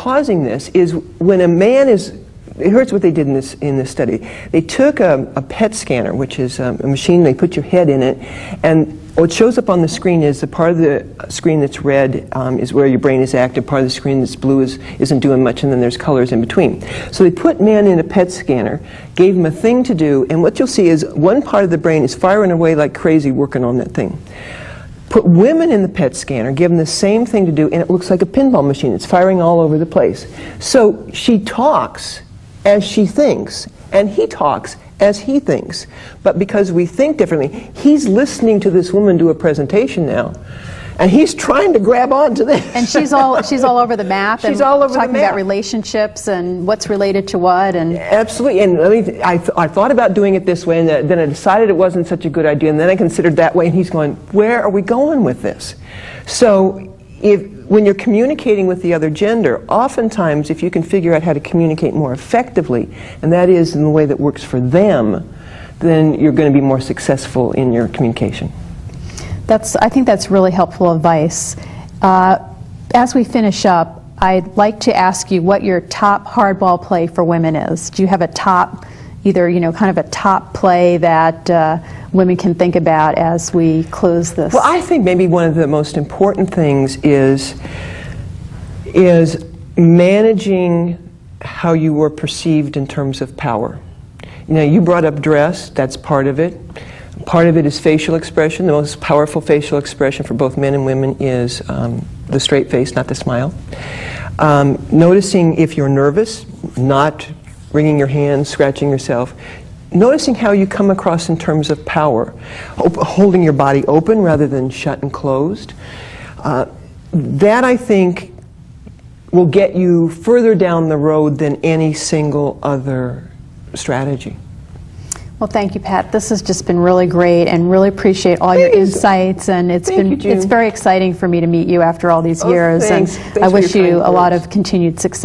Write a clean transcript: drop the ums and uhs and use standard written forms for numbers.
causing this is when a man is, here's what they did in this study. They took a PET scanner, which is a machine, they put your head in it, and what shows up on the screen is the part of the screen that's red is where your brain is active, part of the screen that's blue isn't doing much, and then there's colors in between. So they put men in a PET scanner, gave them a thing to do, and what you'll see is one part of the brain is firing away like crazy working on that thing. Put women in the PET scanner, give them the same thing to do, and it looks like a pinball machine. It's firing all over the place. So she talks as she thinks, and he talks as he thinks. But because we think differently, he's listening to this woman do a presentation now, and he's trying to grab onto this. And she's all over the map. She's all over the map. Talking about relationships and what's related to what. And absolutely. And I thought about doing it this way, and then I decided it wasn't such a good idea, and then I considered that way, and he's going, where are we going with this? So when you're communicating with the other gender, oftentimes if you can figure out how to communicate more effectively, and that is in the way that works for them, then you're going to be more successful in your communication. I think that's really helpful advice. As we finish up, I'd like to ask you what your top hardball play for women is. Do you have a top, either kind of a top play that women can think about as we close this? Well, I think maybe one of the most important things is managing how you were perceived in terms of power. You brought up dress, that's part of it. Part of it is facial expression. The most powerful facial expression for both men and women is the straight face, not the smile. Noticing if you're nervous, not wringing your hands, scratching yourself. Noticing how you come across in terms of power. Holding your body open rather than shut and closed. That, I think, will get you further down the road than any single other strategy. Well, thank you, Pat. This has just been really great, and really appreciate all your insights. And it's very exciting for me to meet you after all these years. Thanks. And I wish you a lot of continued success.